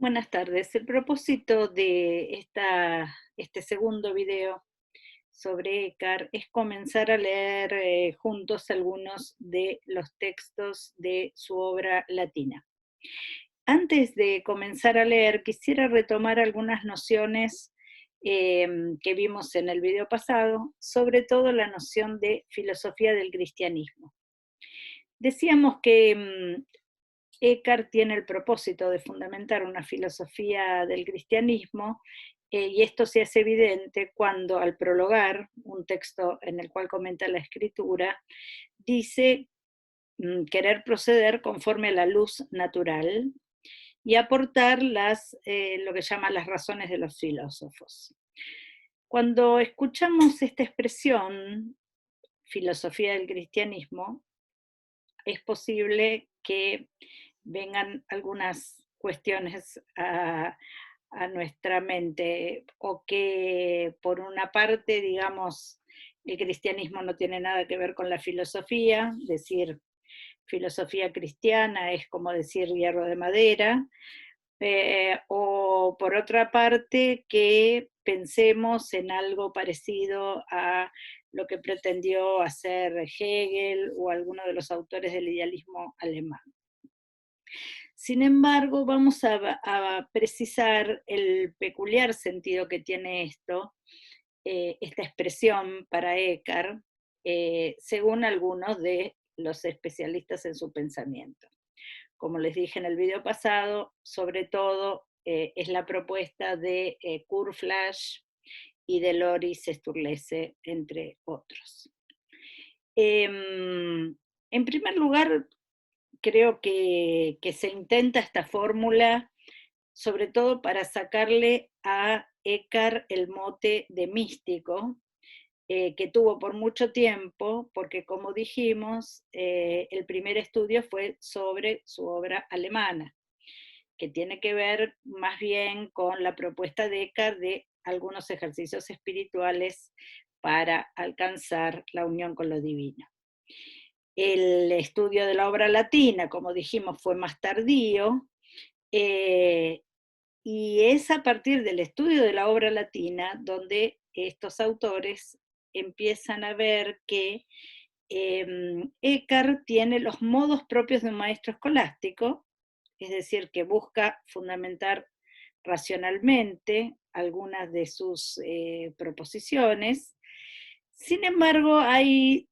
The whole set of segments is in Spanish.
Buenas tardes. El propósito de este segundo video sobre Écar es comenzar a leer juntos algunos de los textos de su obra latina. Antes de comenzar a leer, quisiera retomar algunas nociones que vimos en el video pasado, sobre todo la noción de filosofía del cristianismo. Decíamos que Eckhart tiene el propósito de fundamentar una filosofía del cristianismo, y esto se hace evidente cuando, al prologar un texto en el cual comenta la escritura, dice querer proceder conforme a la luz natural y aportar lo que llama las razones de los filósofos. Cuando escuchamos esta expresión, filosofía del cristianismo, es posible que vengan algunas cuestiones a nuestra mente, o que por una parte, digamos, el cristianismo no tiene nada que ver con la filosofía, decir filosofía cristiana es como decir hierro de madera, o por otra parte que pensemos en algo parecido a lo que pretendió hacer Hegel o alguno de los autores del idealismo alemán. Sin embargo, vamos a precisar el peculiar sentido que tiene esta expresión para Eckhart, según algunos de los especialistas en su pensamiento. Como les dije en el video pasado, sobre todo es la propuesta de Kurt Flasch y de Loris Sturlese, entre otros. En primer lugar, creo que se intenta esta fórmula sobre todo para sacarle a Eckhart el mote de místico, que tuvo por mucho tiempo, porque como dijimos, el primer estudio fue sobre su obra alemana, que tiene que ver más bien con la propuesta de Eckhart de algunos ejercicios espirituales para alcanzar la unión con lo divino. El estudio de la obra latina, como dijimos, fue más tardío, y es a partir del estudio de la obra latina donde estos autores empiezan a ver que Eckhart tiene los modos propios de un maestro escolástico, es decir, que busca fundamentar racionalmente algunas de sus proposiciones. Sin embargo, hay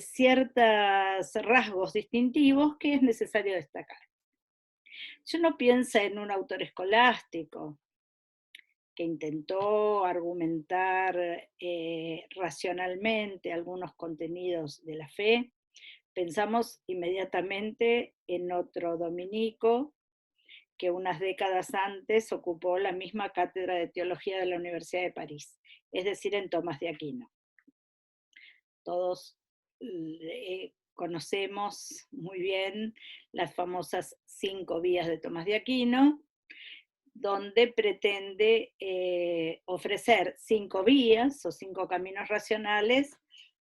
ciertos rasgos distintivos que es necesario destacar. Si uno piensa en un autor escolástico que intentó argumentar racionalmente algunos contenidos de la fe, pensamos inmediatamente en otro dominico que unas décadas antes ocupó la misma cátedra de teología de la Universidad de París, es decir, en Tomás de Aquino. Todos conocemos muy bien las famosas 5 vías de Tomás de Aquino, donde pretende ofrecer 5 vías o 5 caminos racionales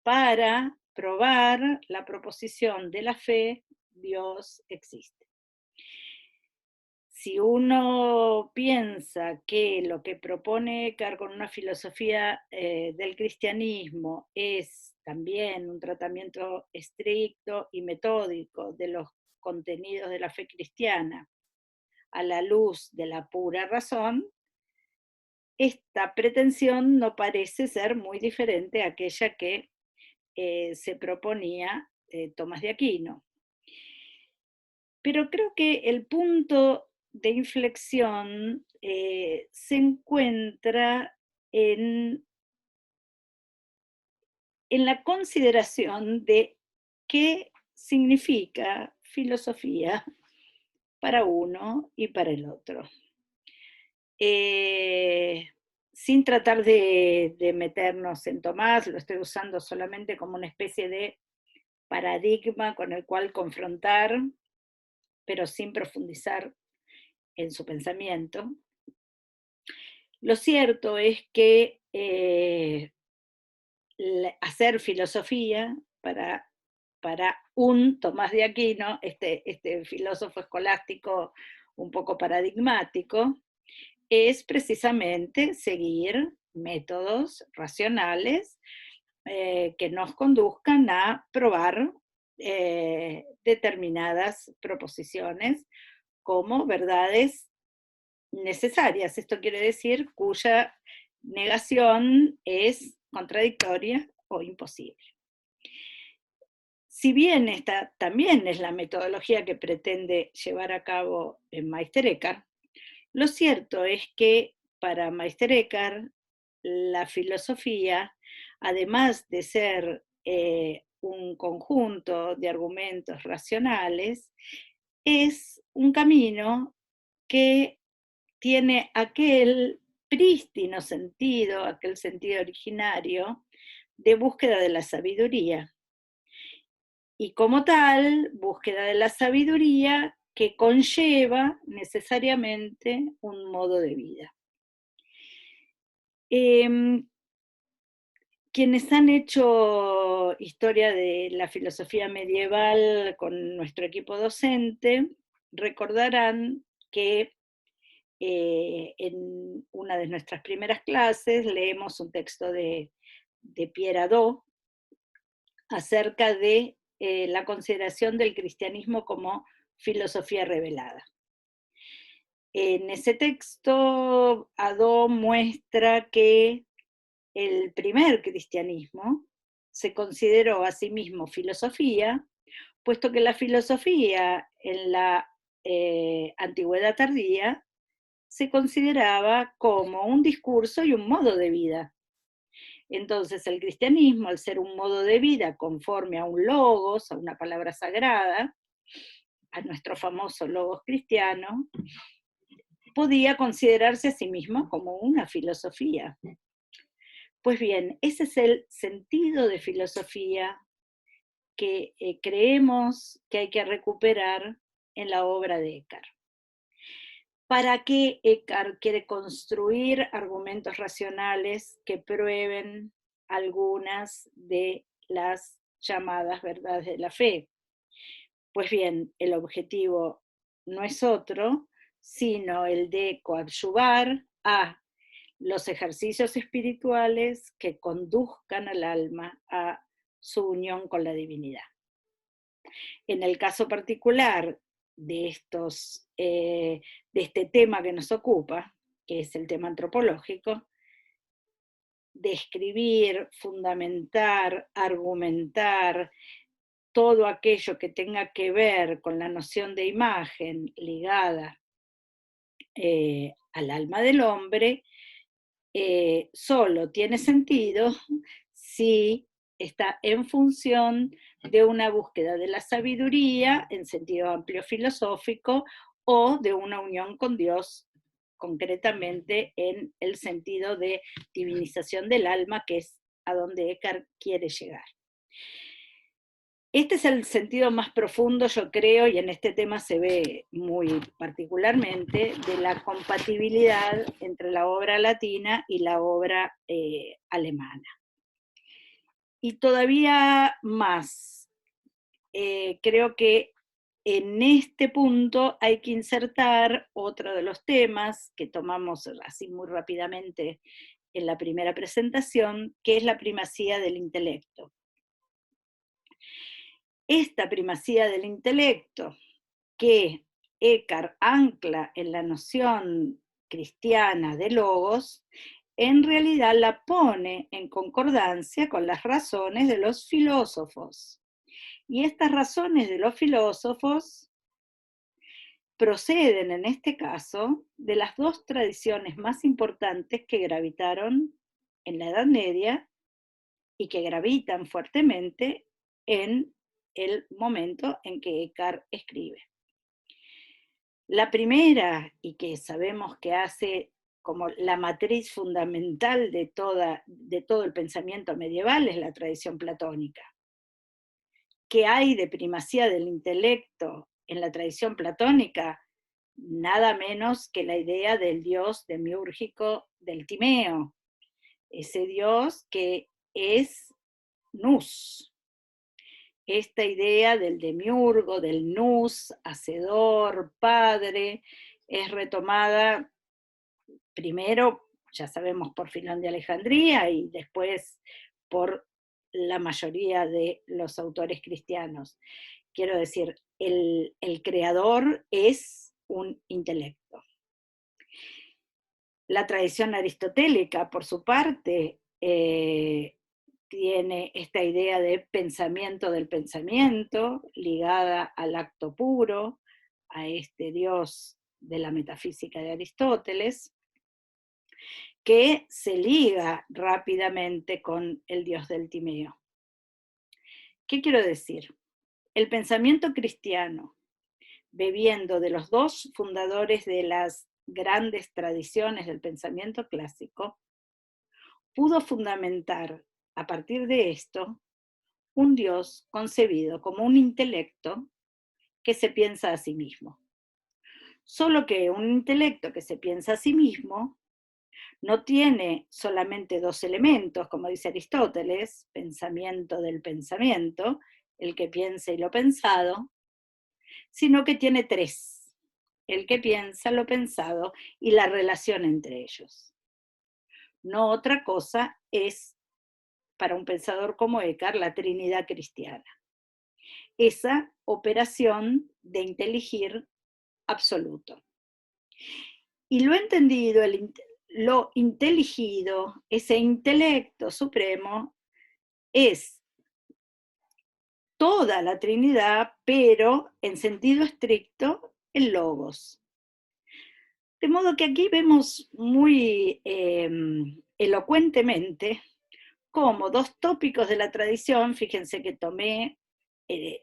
para probar la proposición de la fe: Dios existe. Si uno piensa que lo que propone Eckhart con una filosofía del cristianismo es también un tratamiento estricto y metódico de los contenidos de la fe cristiana a la luz de la pura razón, esta pretensión no parece ser muy diferente a aquella que se proponía Tomás de Aquino. Pero creo que el punto de inflexión se encuentra en la consideración de qué significa filosofía para uno y para el otro. Sin tratar de meternos en Tomás, lo estoy usando solamente como una especie de paradigma con el cual confrontar, pero sin profundizar en su pensamiento. Lo cierto es que hacer filosofía para un Tomás de Aquino, este filósofo escolástico un poco paradigmático, es precisamente seguir métodos racionales que nos conduzcan a probar determinadas proposiciones como verdades necesarias. Esto quiere decir cuya negación es contradictoria o imposible. Si bien esta también es la metodología que pretende llevar a cabo Meister Eckhart, lo cierto es que para Meister Eckhart la filosofía, además de ser un conjunto de argumentos racionales, es un camino que tiene aquel prístino sentido, aquel sentido originario de búsqueda de la sabiduría. Y como tal, búsqueda de la sabiduría que conlleva necesariamente un modo de vida. Quienes han hecho historia de la filosofía medieval con nuestro equipo docente recordarán que en una de nuestras primeras clases leemos un texto de Pierre Hadot acerca de la consideración del cristianismo como filosofía revelada. En ese texto, Hadot muestra que el primer cristianismo se consideró a sí mismo filosofía, puesto que la filosofía en la antigüedad tardía se consideraba como un discurso y un modo de vida. Entonces el cristianismo, al ser un modo de vida conforme a un logos, a una palabra sagrada, a nuestro famoso logos cristiano, podía considerarse a sí mismo como una filosofía. Pues bien, ese es el sentido de filosofía que creemos que hay que recuperar en la obra de Eckhart. ¿Para qué Eckhart quiere construir argumentos racionales que prueben algunas de las llamadas verdades de la fe? Pues bien, el objetivo no es otro, sino el de coadyuvar a los ejercicios espirituales que conduzcan al alma a su unión con la divinidad. En el caso particular de este tema que nos ocupa, que es el tema antropológico, describir, fundamentar, argumentar todo aquello que tenga que ver con la noción de imagen ligada al alma del hombre, solo tiene sentido si está en función de una búsqueda de la sabiduría en sentido amplio filosófico o de una unión con Dios, concretamente en el sentido de divinización del alma, que es a donde Eckhart quiere llegar. Este es el sentido más profundo, yo creo, y en este tema se ve muy particularmente, de la compatibilidad entre la obra latina y la obra alemana. Y todavía más, creo que en este punto hay que insertar otro de los temas que tomamos así muy rápidamente en la primera presentación, que es la primacía del intelecto. Esta primacía del intelecto que Eckhart ancla en la noción cristiana de logos, en realidad la pone en concordancia con las razones de los filósofos. Y estas razones de los filósofos proceden en este caso de las dos tradiciones más importantes que gravitaron en la Edad Media y que gravitan fuertemente en el momento en que Eckhart escribe. La primera, y que sabemos que hace como la matriz fundamental de todo el pensamiento medieval, es la tradición platónica. ¿Qué hay de primacía del intelecto en la tradición platónica? Nada menos que la idea del dios demiúrgico del Timeo, ese dios que es nous, esta idea del demiurgo, del nous, hacedor, padre, es retomada primero, ya sabemos, por Filón de Alejandría y después por la mayoría de los autores cristianos. Quiero decir, el creador es un intelecto. La tradición aristotélica, por su parte, tiene esta idea de pensamiento del pensamiento, ligada al acto puro, a este Dios de la metafísica de Aristóteles, que se liga rápidamente con el Dios del Timeo. ¿Qué quiero decir? El pensamiento cristiano, bebiendo de los dos fundadores de las grandes tradiciones del pensamiento clásico, pudo fundamentar a partir de esto un Dios concebido como un intelecto que se piensa a sí mismo. Solo que un intelecto que se piensa a sí mismo no tiene solamente dos elementos, como dice Aristóteles, pensamiento del pensamiento, el que piensa y lo pensado, sino que tiene tres, el que piensa, lo pensado y la relación entre ellos. No otra cosa es, para un pensador como Eckhart, la Trinidad cristiana. Esa operación de inteligir absoluto. Y lo entendido, lo inteligido, ese intelecto supremo, es toda la Trinidad, pero en sentido estricto, el logos. De modo que aquí vemos muy elocuentemente cómo dos tópicos de la tradición, fíjense que tomé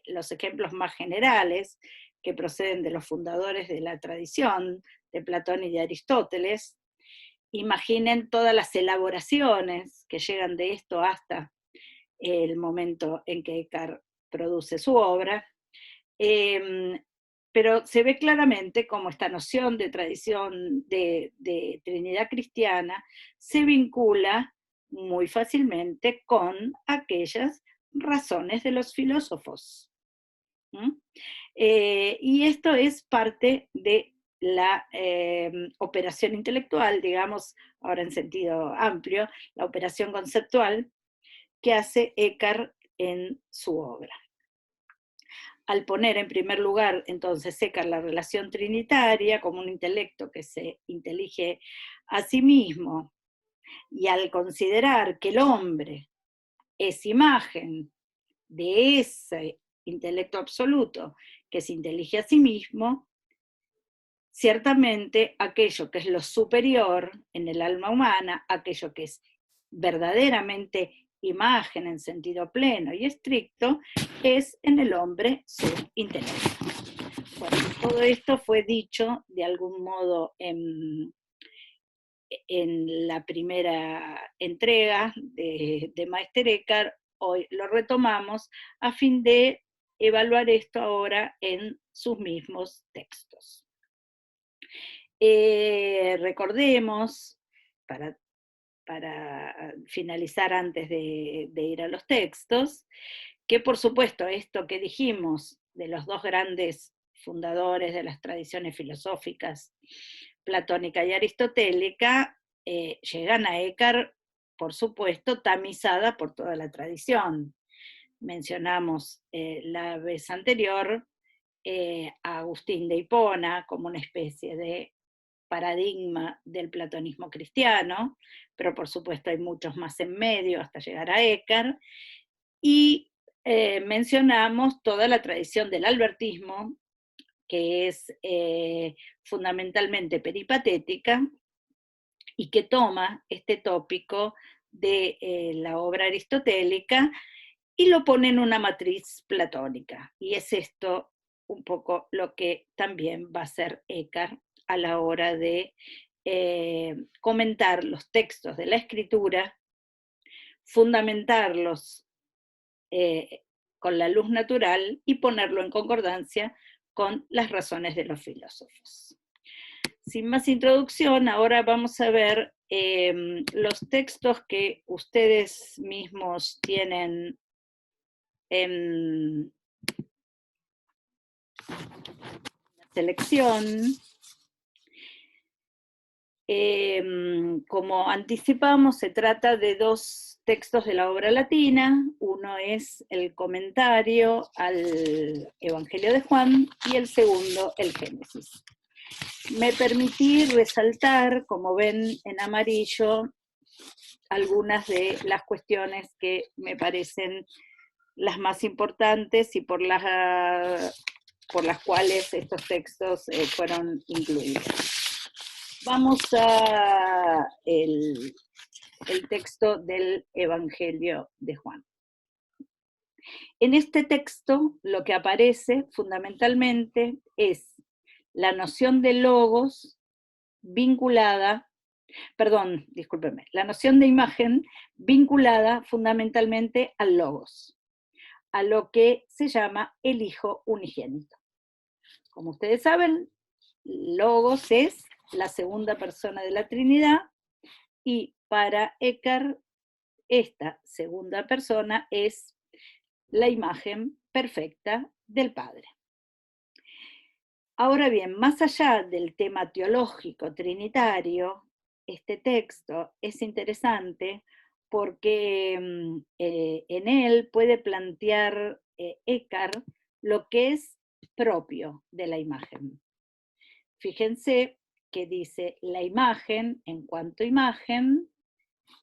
los ejemplos más generales, que proceden de los fundadores de la tradición, de Platón y de Aristóteles. Imaginen todas las elaboraciones que llegan de esto hasta el momento en que Eckhart produce su obra. Pero se ve claramente cómo esta noción de tradición de Trinidad cristiana se vincula muy fácilmente con aquellas razones de los filósofos. Y esto es parte de la operación intelectual, digamos, ahora en sentido amplio, la operación conceptual que hace Eckhart en su obra. Al poner en primer lugar, entonces, Eckhart la relación trinitaria como un intelecto que se intelige a sí mismo, y al considerar que el hombre es imagen de ese intelecto absoluto que se intelige a sí mismo, ciertamente aquello que es lo superior en el alma humana, aquello que es verdaderamente imagen en sentido pleno y estricto, es en el hombre su intelecto. Bueno, todo esto fue dicho de algún modo en la primera entrega de Meister Eckhart. Hoy lo retomamos a fin de evaluar esto ahora en sus mismos textos. Recordemos, para finalizar antes de ir a los textos, que por supuesto esto que dijimos de los dos grandes fundadores de las tradiciones filosóficas, platónica y aristotélica, llegan a Eckhart, por supuesto, tamizada por toda la tradición. Mencionamos la vez anterior a Agustín de Hipona como una especie de paradigma del platonismo cristiano, pero por supuesto hay muchos más en medio hasta llegar a Eckhart, y mencionamos toda la tradición del albertismo, que es fundamentalmente peripatética, y que toma este tópico de la obra aristotélica y lo pone en una matriz platónica. Y es esto un poco lo que también va a hacer Eckhart a la hora de comentar los textos de la escritura, fundamentarlos con la luz natural y ponerlo en concordancia con las razones de los filósofos. Sin más introducción, ahora vamos a ver los textos que ustedes mismos tienen en la selección. Como anticipamos, se trata de dos textos de la obra latina. Uno es el comentario al Evangelio de Juan y el segundo, el Génesis. Me permití resaltar, como ven en amarillo, algunas de las cuestiones que me parecen las más importantes y por las cuales estos textos fueron incluidos. Vamos a el texto del Evangelio de Juan. En este texto lo que aparece fundamentalmente es la noción de logos vinculada, la noción de imagen vinculada fundamentalmente al logos, a lo que se llama el Hijo unigénito. Como ustedes saben, logos es la segunda persona de la Trinidad, y para Eckhart esta segunda persona es la imagen perfecta del Padre. Ahora bien, más allá del tema teológico trinitario, este texto es interesante porque en él puede plantear Eckhart lo que es propio de la imagen. Fíjense que dice, la imagen, en cuanto imagen,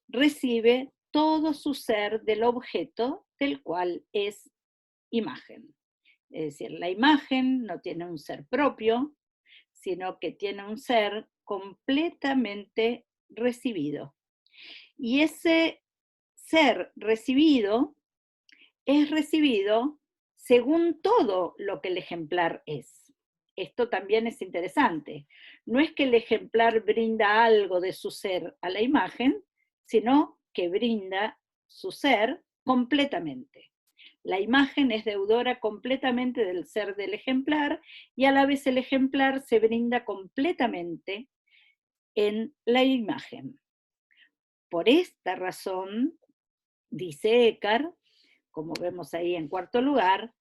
recibe todo su ser del objeto del cual es imagen. Es decir, la imagen no tiene un ser propio, sino que tiene un ser completamente recibido. Y ese ser recibido es recibido según todo lo que el ejemplar es. Esto también es interesante. No es que el ejemplar brinda algo de su ser a la imagen, sino que brinda su ser completamente. La imagen es deudora completamente del ser del ejemplar y a la vez el ejemplar se brinda completamente en la imagen. Por esta razón, dice Eckhart, como vemos ahí en cuarto lugar,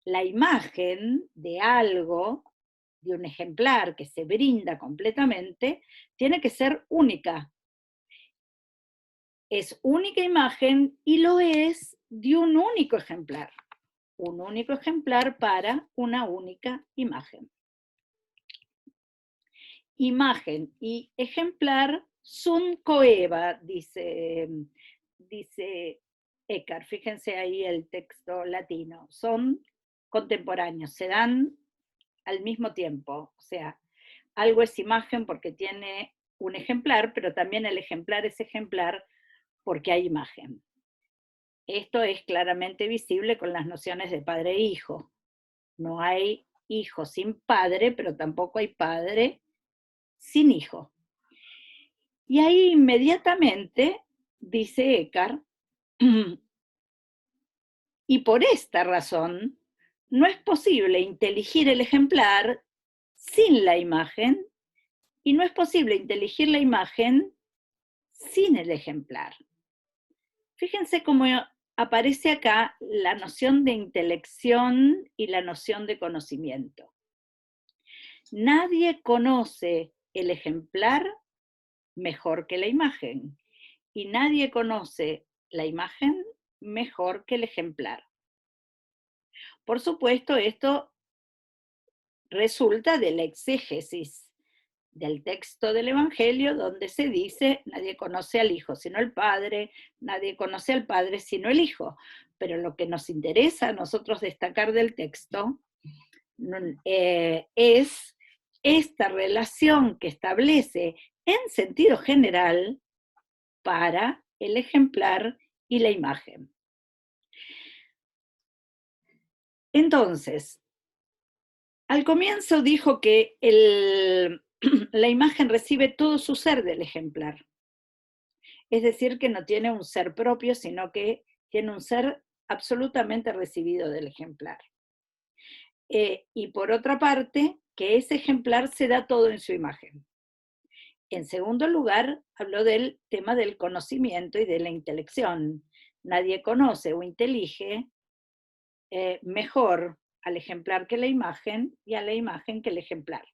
la imagen de algo, de un ejemplar que se brinda completamente, tiene que ser única. Es única imagen y lo es de un único ejemplar. Un único ejemplar para una única imagen. Imagen y ejemplar sunt coeva, dice Eckhart. Fíjense ahí el texto latino. Son contemporáneos, se dan al mismo tiempo. O sea, algo es imagen porque tiene un ejemplar, pero también el ejemplar es ejemplar porque hay imagen. Esto es claramente visible con las nociones de padre e hijo. No hay hijo sin padre, pero tampoco hay padre sin hijo. Y ahí inmediatamente dice Eckhart, y por esta razón no es posible inteligir el ejemplar sin la imagen, y no es posible inteligir la imagen sin el ejemplar. Fíjense cómo aparece acá la noción de intelección y la noción de conocimiento. Nadie conoce el ejemplar mejor que la imagen, y nadie conoce la imagen mejor que el ejemplar. Por supuesto, esto resulta de la exégesis del texto del Evangelio, donde se dice, nadie conoce al Hijo sino el Padre, nadie conoce al Padre sino el Hijo. Pero lo que nos interesa a nosotros destacar del texto es esta relación que establece en sentido general para el ejemplar y la imagen. Entonces, al comienzo dijo que la imagen recibe todo su ser del ejemplar. Es decir, que no tiene un ser propio, sino que tiene un ser absolutamente recibido del ejemplar. Y por otra parte, que ese ejemplar se da todo en su imagen. En segundo lugar, habló del tema del conocimiento y de la intelección. Nadie conoce o intelige mejor al ejemplar que la imagen y a la imagen que el ejemplar.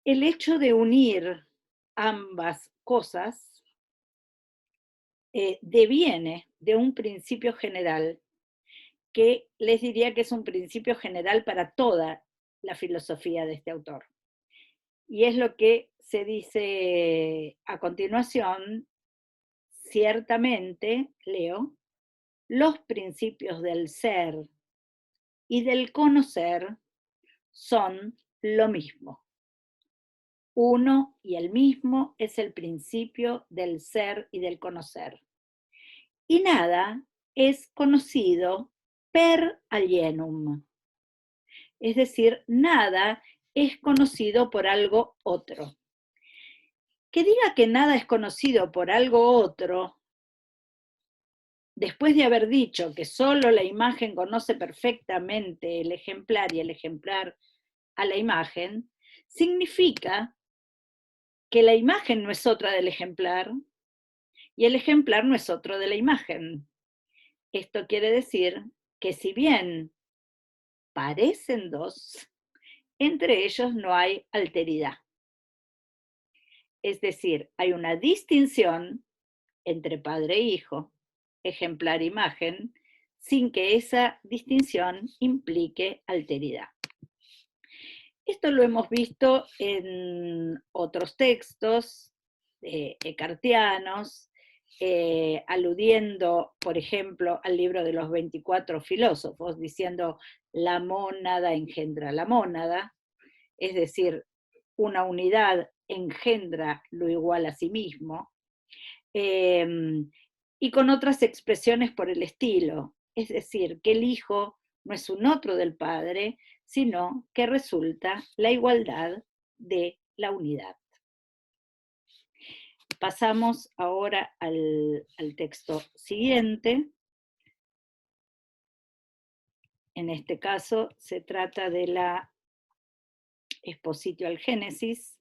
El hecho de unir ambas cosas deviene de un principio general que les diría que es un principio general para toda la filosofía de este autor. Y es lo que se dice a continuación: ciertamente, leo, los principios del ser y del conocer son lo mismo. Uno y el mismo es el principio del ser y del conocer. Y nada es conocido per alienum. Es decir, nada es conocido por algo otro. Que diga que nada es conocido por algo otro, después de haber dicho que solo la imagen conoce perfectamente el ejemplar y el ejemplar a la imagen, significa que la imagen no es otra del ejemplar y el ejemplar no es otro de la imagen. Esto quiere decir que si bien parecen dos, entre ellos no hay alteridad. Es decir, hay una distinción entre padre e hijo, ejemplar-imagen, sin que esa distinción implique alteridad. Esto lo hemos visto en otros textos eckartianos, aludiendo, por ejemplo, al libro de los 24 filósofos, diciendo la mónada engendra la mónada, es decir, una unidad engendra lo igual a sí mismo, y con otras expresiones por el estilo, es decir, que el hijo no es un otro del padre, sino que resulta la igualdad de la unidad. Pasamos ahora al texto siguiente. En este caso se trata de la Expositio al Génesis.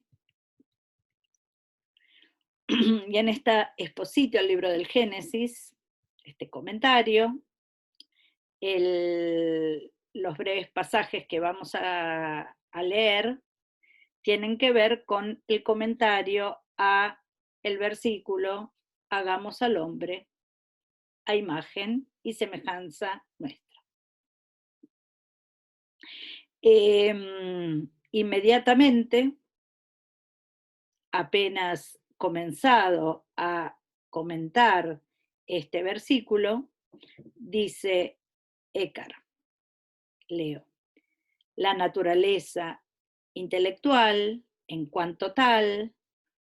Y en esta Expositio al libro del Génesis, este comentario, los breves pasajes que vamos a leer tienen que ver con el comentario a el versículo hagamos al hombre a imagen y semejanza nuestra. Inmediatamente, apenas comenzado a comentar este versículo, dice Eckhart, leo, la naturaleza intelectual, en cuanto tal,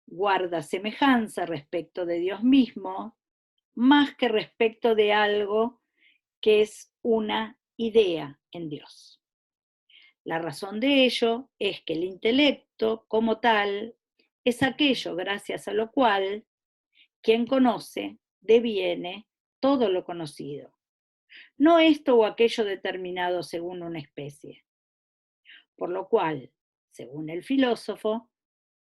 guarda semejanza respecto de Dios mismo, más que respecto de algo que es una idea en Dios. La razón de ello es que el intelecto, como tal, es aquello gracias a lo cual quien conoce deviene todo lo conocido, no esto o aquello determinado según una especie. Por lo cual, según el filósofo,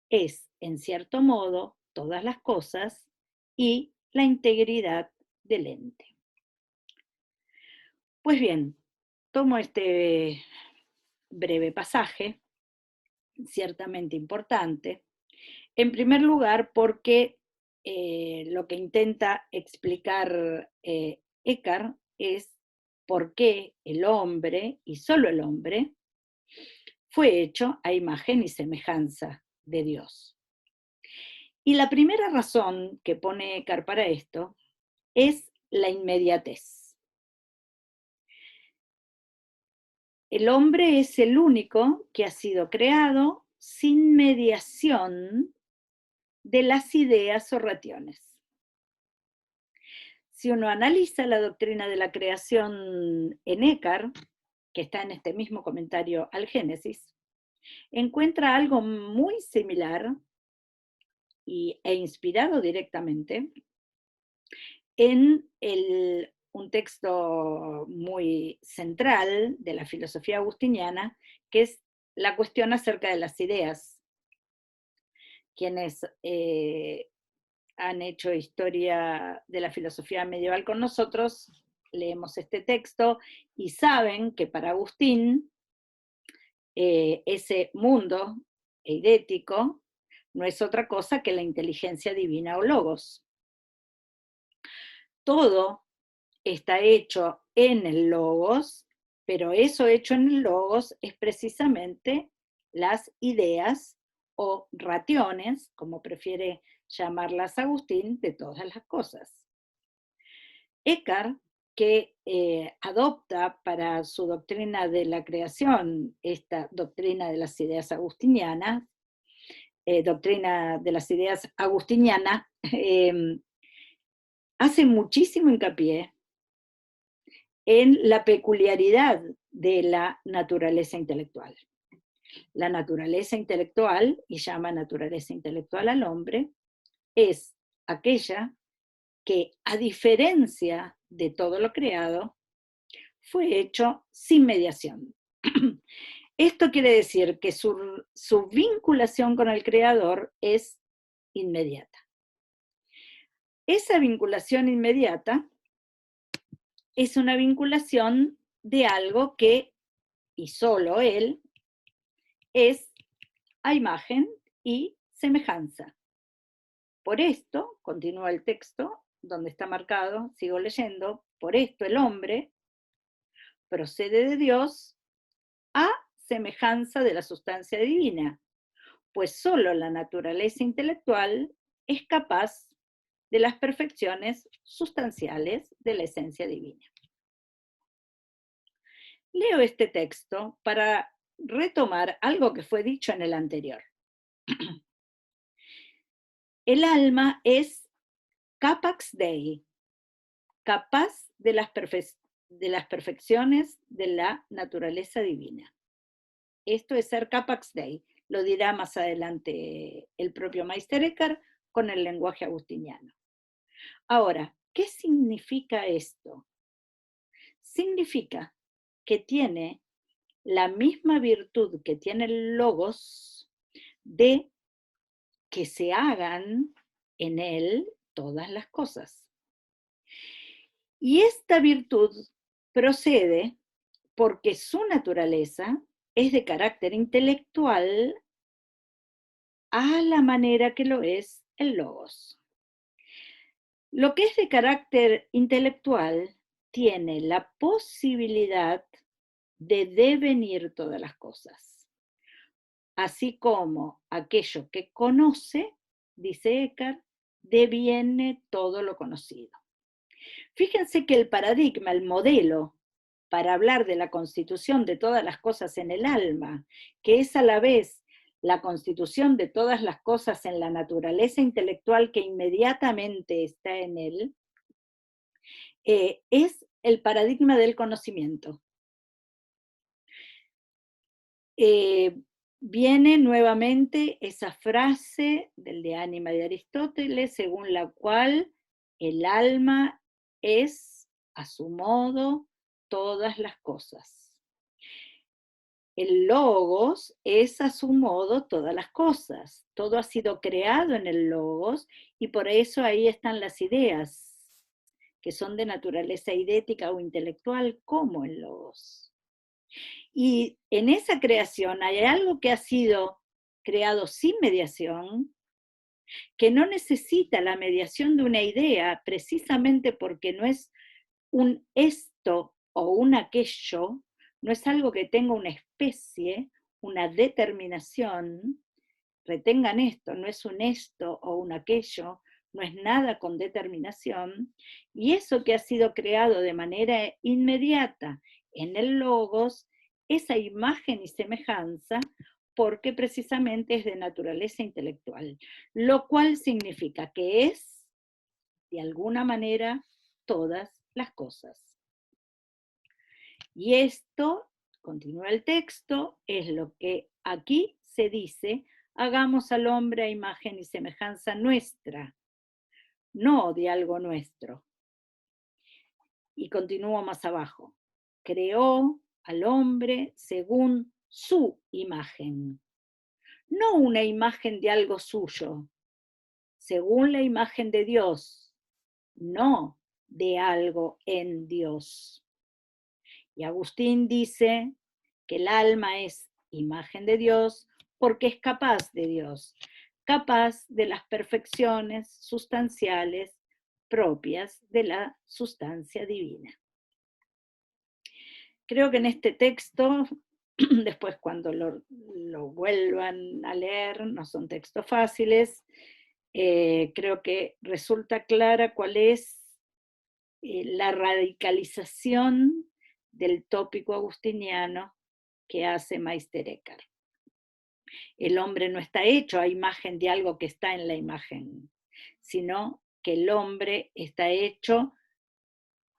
es, en cierto modo, todas las cosas y la integridad del ente. Pues bien, tomo este breve pasaje, ciertamente importante, en primer lugar porque lo que intenta explicar Eckhart es por qué el hombre, y solo el hombre, fue hecho a imagen y semejanza de Dios. Y la primera razón que pone Eckhart para esto es la inmediatez. El hombre es el único que ha sido creado sin mediación de las ideas o rationes. Si uno analiza la doctrina de la creación en Eckhart, que está en este mismo comentario al Génesis, encuentra algo muy similar e inspirado directamente en un texto muy central de la filosofía agustiniana, que es la cuestión acerca de las ideas. Quienes han hecho historia de la filosofía medieval con nosotros leemos este texto y saben que para Agustín ese mundo eidético no es otra cosa que la inteligencia divina o logos. Todo está hecho en el logos, pero eso hecho en el logos es precisamente las ideas o rationes, como prefiere llamarlas Agustín, de todas las cosas. Eckhart, que adopta para su doctrina de la creación esta doctrina de las ideas agustinianas, doctrina de las ideas agustinianas, hace muchísimo hincapié en la peculiaridad de la naturaleza intelectual. La naturaleza intelectual, y llama naturaleza intelectual al hombre, es aquella que, a diferencia de todo lo creado, fue hecho sin mediación. Esto quiere decir que su vinculación con el Creador es inmediata. Esa vinculación inmediata es una vinculación de algo que, y solo él, es a imagen y semejanza. Por esto, continúa el texto, donde está marcado, sigo leyendo, por esto el hombre procede de Dios a semejanza de la sustancia divina, pues solo la naturaleza intelectual es capaz de las perfecciones sustanciales de la esencia divina. Leo este texto para retomar algo que fue dicho en el anterior. El alma es capax Dei, capaz de las perfecciones de la naturaleza divina. Esto es ser capax Dei, lo dirá más adelante el propio Meister Eckhart con el lenguaje agustiniano. Ahora, ¿qué significa esto? Significa que tiene la misma virtud que tiene el logos de que se hagan en él todas las cosas. Y esta virtud procede porque su naturaleza es de carácter intelectual a la manera que lo es el logos. Lo que es de carácter intelectual tiene la posibilidad de devenir todas las cosas, así como aquello que conoce, dice Eckhart, deviene todo lo conocido. Fíjense que el paradigma, el modelo para hablar de la constitución de todas las cosas en el alma, que es a la vez la constitución de todas las cosas en la naturaleza intelectual que inmediatamente está en él, es el paradigma del conocimiento. Viene nuevamente esa frase del De Anima de Aristóteles, según la cual el alma es, a su modo, todas las cosas. El logos es, a su modo, todas las cosas. Todo ha sido creado en el logos y por eso ahí están las ideas, que son de naturaleza idética o intelectual, como el logos. Y en esa creación hay algo que ha sido creado sin mediación, que no necesita la mediación de una idea, precisamente porque no es un esto o un aquello, no es algo que tenga una especie, una determinación. Retengan esto, no es un esto o un aquello, no es nada con determinación, y eso que ha sido creado de manera inmediata en el logos, esa imagen y semejanza, porque precisamente es de naturaleza intelectual, lo cual significa que es, de alguna manera, todas las cosas. Y esto, continúa el texto, es lo que aquí se dice: hagamos al hombre a imagen y semejanza nuestra, no de algo nuestro. Y continúo más abajo. Creó al hombre según su imagen, no una imagen de algo suyo, según la imagen de Dios, no de algo en Dios. Y Agustín dice que el alma es imagen de Dios porque es capaz de Dios, capaz de las perfecciones sustanciales propias de la sustancia divina. Creo que en este texto, después cuando lo vuelvan a leer, no son textos fáciles, creo que resulta clara cuál es la radicalización del tópico agustiniano que hace Meister Eckhart. El hombre no está hecho a imagen de algo que está en la imagen, sino que el hombre está hecho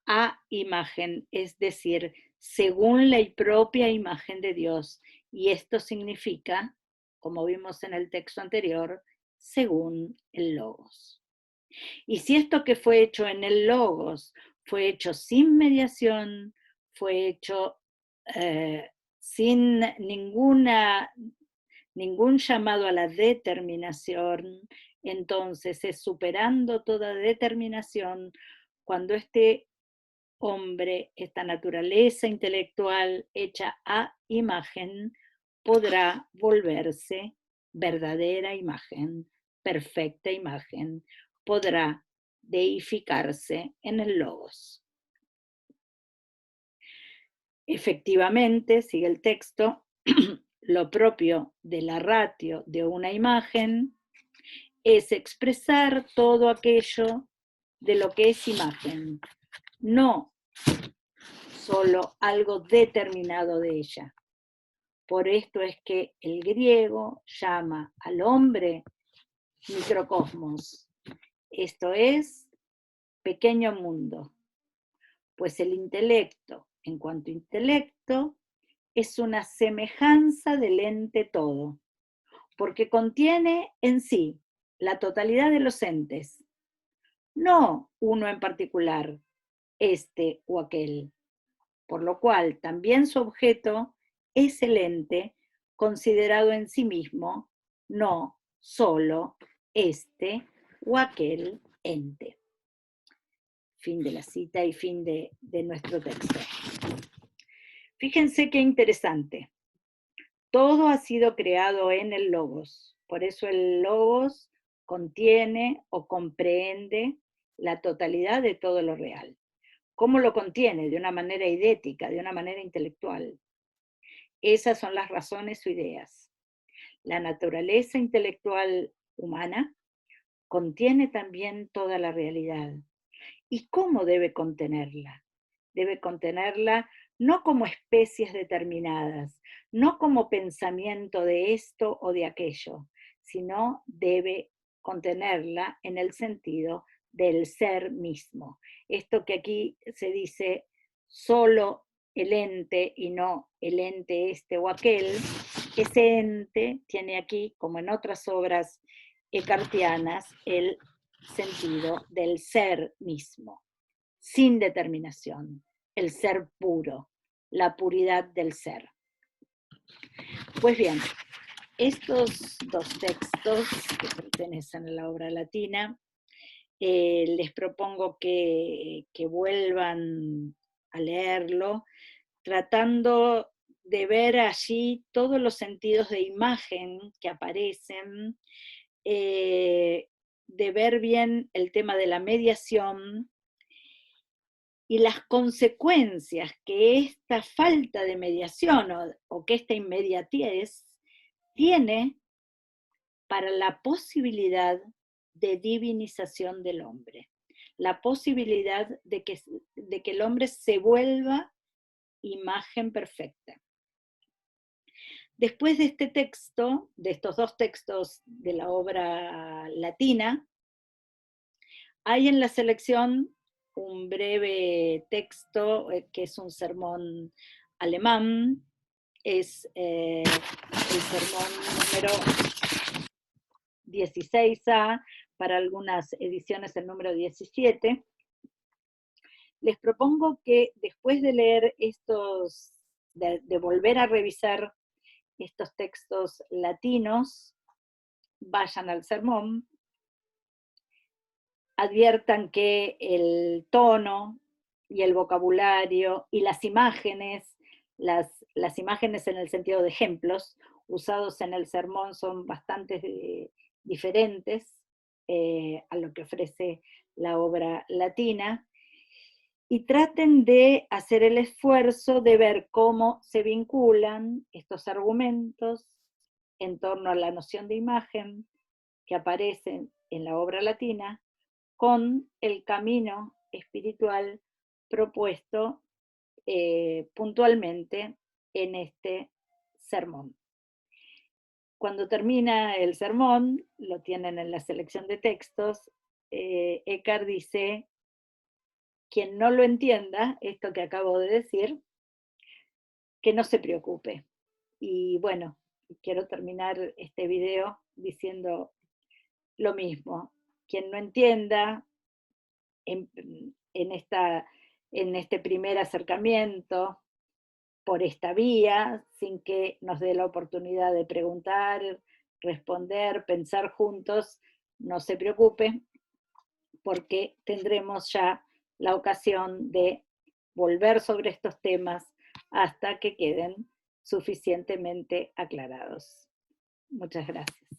a imagen, es decir, según la propia imagen de Dios. Y esto significa, como vimos en el texto anterior, según el Logos. Y si esto que fue hecho en el Logos fue hecho sin mediación, fue hecho sin ningún llamado a la determinación, entonces es superando toda determinación cuando este hombre, esta naturaleza intelectual hecha a imagen, podrá volverse verdadera imagen, perfecta imagen, podrá deificarse en el Logos. Efectivamente, sigue el texto, lo propio de la ratio de una imagen es expresar todo aquello de lo que es imagen, no solo algo determinado de ella. Por esto es que el griego llama al hombre microcosmos, esto es, pequeño mundo, pues el intelecto, en cuanto a intelecto, es una semejanza del ente todo, porque contiene en sí la totalidad de los entes, no uno en particular, este o aquel, por lo cual también su objeto es el ente considerado en sí mismo, no solo este o aquel ente. Fin de la cita y fin de nuestro texto. Fíjense qué interesante. Todo ha sido creado en el Logos. Por eso el Logos contiene o comprehende la totalidad de todo lo real. ¿Cómo lo contiene? De una manera idética, de una manera intelectual. Esas son las razones o ideas. La naturaleza intelectual humana contiene también toda la realidad. ¿Y cómo debe contenerla? Debe contenerla no como especies determinadas, no como pensamiento de esto o de aquello, sino debe contenerla en el sentido del ser mismo. Esto que aquí se dice solo el ente y no el ente este o aquel, ese ente tiene aquí, como en otras obras eckartianas, el sentido del ser mismo, sin determinación, el ser puro, la puridad del ser. Pues bien, estos dos textos que pertenecen a la obra latina, les propongo que vuelvan a leerlo, tratando de ver allí todos los sentidos de imagen que aparecen, de ver bien el tema de la mediación y las consecuencias que esta falta de mediación o que esta inmediatez tiene para la posibilidad de divinización del hombre, la posibilidad de que el hombre se vuelva imagen perfecta. Después de este texto, de estos dos textos de la obra latina, hay en la selección un breve texto que es un sermón alemán, es el sermón número 16A, para algunas ediciones el número 17. Les propongo que después de leer estos, de volver a revisar estos textos latinos, vayan al sermón adviertan que el tono y el vocabulario y las imágenes, las imágenes en el sentido de ejemplos usados en el sermón son bastante diferentes a lo que ofrece la obra latina, y traten de hacer el esfuerzo de ver cómo se vinculan estos argumentos en torno a la noción de imagen que aparecen en la obra latina con el camino espiritual propuesto puntualmente en este sermón. Cuando termina el sermón, lo tienen en la selección de textos, Eckhart dice: quien no lo entienda, esto que acabo de decir, que no se preocupe. Y bueno, quiero terminar este video diciendo lo mismo. Quien no entienda en, en, esta, en este primer acercamiento por esta vía, sin que nos dé la oportunidad de preguntar, responder, pensar juntos, no se preocupe, porque tendremos ya la ocasión de volver sobre estos temas hasta que queden suficientemente aclarados. Muchas gracias.